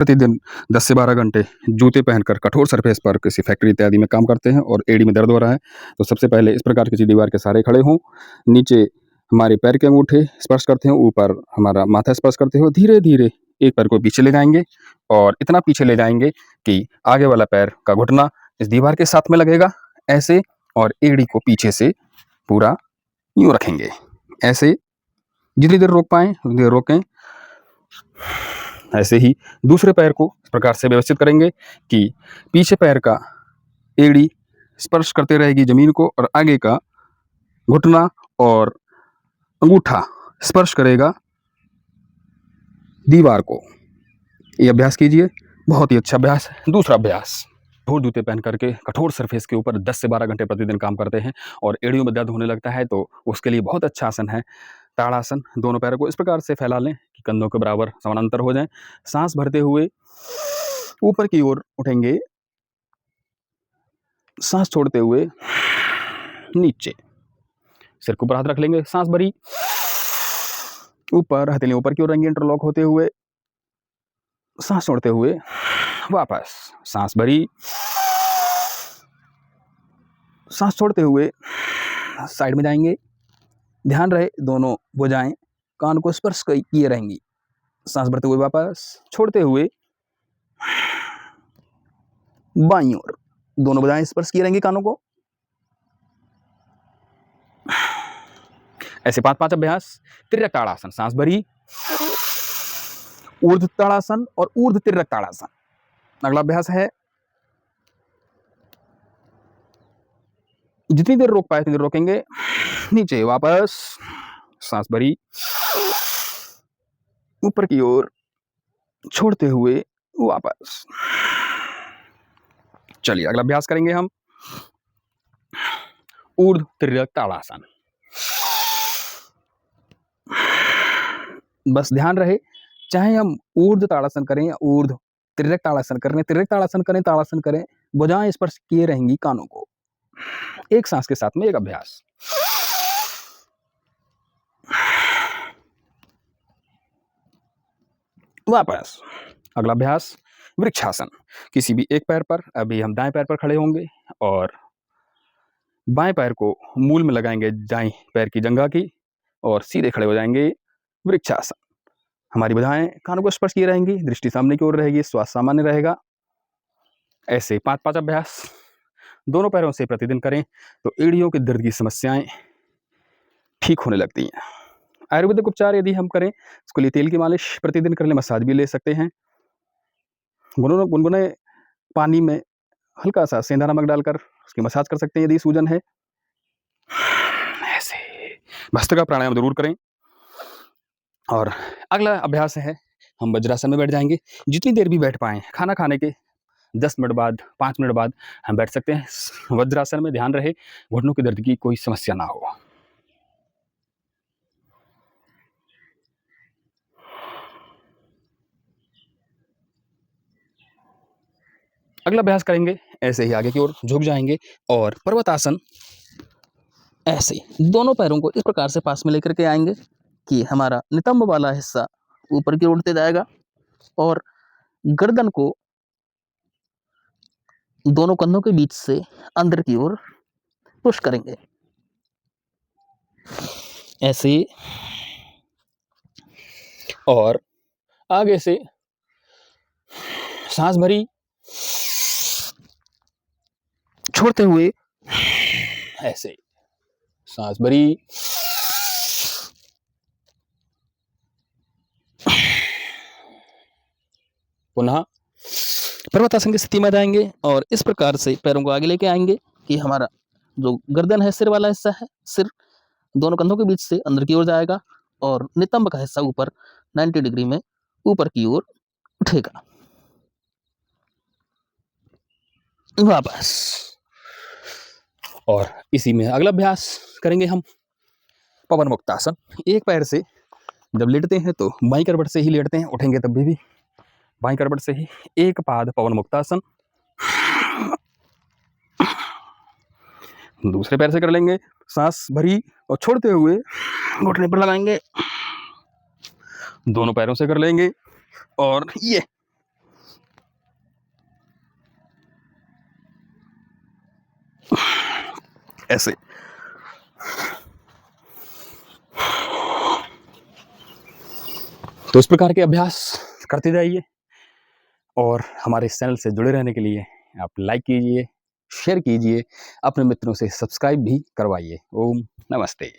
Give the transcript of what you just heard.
प्रतिदिन 10 से 12 घंटे जूते पहनकर कठोर सरफेस पर किसी फैक्ट्री इत्यादि में काम करते हैं और एड़ी में दर्द हो रहा है, तो सबसे पहले इस प्रकार किसी दीवार के सहारे खड़े हों, नीचे हमारे पैर के अंगूठे स्पर्श करते हों, ऊपर हमारा माथा स्पर्श करते हुए धीरे-धीरे एक पैर को पीछे ले जाएँगे और इतना पीछे ले जाएँगे कि आगे वाला पैर का घुटना इस दीवार के साथ में लगेगा, ऐसे और एड़ी को पीछे से पूरा यूँ रखेंगे। ऐसे जितनी देर रोक पाएँ उतनी देर रोकें। ऐसे ही दूसरे पैर को इस प्रकार से व्यवस्थित करेंगे कि पीछे पैर का एड़ी स्पर्श करते रहेगी ज़मीन को और आगे का घुटना और अंगूठा स्पर्श करेगा दीवार को। ये अभ्यास कीजिए, बहुत ही अच्छा अभ्यास है। दूसरा अभ्यास, कठोर जूते पहन करके कठोर सरफेस के ऊपर 10 से 12 घंटे प्रतिदिन काम करते हैं और एड़ियों में दर्द होने लगता है, तो उसके लिए बहुत अच्छा आसन है ताड़ासन। दोनों पैरों को इस प्रकार से फैला लें कि कंधों के बराबर समानांतर हो जाएं। सांस भरते हुए ऊपर की ओर उठेंगे, सांस छोड़ते हुए नीचे, सिर के ऊपर हाथ रख लेंगे, सांस भरी, ऊपर हथेलियां ऊपर की ओर रहेंगी इंटरलॉक होते हुए, सांस छोड़ते हुए वापस, सांस भरी, सांस छोड़ते हुए साइड में जाएंगे। ध्यान रहे दोनों भुजाएं कान को स्पर्श किए रहेंगी। सांस भरते हुए वापस, छोड़ते हुए बाईं ओर, दोनों भुजाएं स्पर्श किए रहेंगी कानों को। ऐसे 5-5 अभ्यास। तिर्यक ताड़ासन, सांस भरी, ऊर्ध्व ताड़ासन और ऊर्ध्व तिर्यक ताड़ासन। अगला अभ्यास है, जितनी देर रोक पाए उतनी देर रोकेंगे। नीचे वापस, सांस भरी, ऊपर की ओर, छोड़ते हुए वापस। चलिए अगला अभ्यास करेंगे हम, ऊर्ध्व तिर्यक ताड़ासन। बस ध्यान रहे, चाहे हम ऊर्ध्व ताड़ासन करें या ऊर्ध्व तिर्यक ताड़ासन करें, तिर्यक ताड़ासन करें, ताड़ासन करें, भुजाएं स्पर्श किए रहेंगी कानों को। एक सांस के साथ में एक अभ्यास। वापस। अगला अभ्यास, वृक्षासन। किसी भी एक पैर पर, अभी हम दाएं पैर पर खड़े होंगे और बाएं पैर को मूल में लगाएंगे दाएं पैर की जंघा की और सीधे खड़े हो जाएंगे। वृक्षासन। हमारी भुजाएं कानों को स्पर्श किए रहेंगी, दृष्टि सामने की ओर रहेगी, श्वास सामान्य रहेगा। ऐसे 5-5 अभ्यास दोनों पैरों से प्रतिदिन करें तो एड़ियों के दर्द की समस्याएं ठीक होने लगती हैं। आयुर्वेदिक उपचार यदि हम करें, उसके लिए तेल की मालिश प्रतिदिन कर लें, मसाज भी ले सकते हैं। गुनगुने पानी में हल्का सा सेंधा नमक डालकर उसकी मसाज कर सकते हैं यदि सूजन है। ऐसे भस्त्रिका प्राणायाम जरूर करें। और अगला अभ्यास है, हम वज्रासन में बैठ जाएंगे। जितनी देर भी बैठ पाएं, खाना खाने के 10 मिनट बाद, 5 मिनट बाद हम बैठ सकते हैं वज्रासन में। ध्यान रहे घुटनों के दर्द की कोई समस्या ना हो। अगला अभ्यास करेंगे, ऐसे ही आगे की ओर झुक जाएंगे और पर्वतासन। ऐसे दोनों पैरों को इस प्रकार से पास में लेकर के आएंगे कि हमारा नितंब वाला हिस्सा ऊपर की ओर उठते जाएगा और गर्दन को दोनों कंधों के बीच से अंदर की ओर पुश करेंगे। ऐसे और आगे से सांस भरी, छोड़ते हुए ऐसे, सांस भरी, पुनः पर्वतासन की स्थिति में जाएंगे और इस प्रकार से पैरों को आगे लेके आएंगे कि हमारा जो गर्दन है, सिर वाला हिस्सा है, सिर दोनों कंधों के बीच से अंदर की ओर जाएगा और नितंब का हिस्सा ऊपर 90 डिग्री में ऊपर की ओर उठेगा। वापस। और इसी में अगला अभ्यास करेंगे हम, पवन मुक्तासन। एक पैर से जब लेटते हैं तो बाईं करवट से ही लेटते हैं, उठेंगे तब भी बाईं करवट से ही। एक पाद पवन मुक्तासन। दूसरे पैर से कर लेंगे, सांस भरी और छोड़ते हुए घुटने पर लगाएंगे, दोनों पैरों से कर लेंगे और ये ऐसे। तो इस प्रकार के अभ्यास करते जाइए और हमारे इस चैनल से जुड़े रहने के लिए आप लाइक कीजिए, शेयर कीजिए, अपने मित्रों से सब्सक्राइब भी करवाइए। ओम नमस्ते।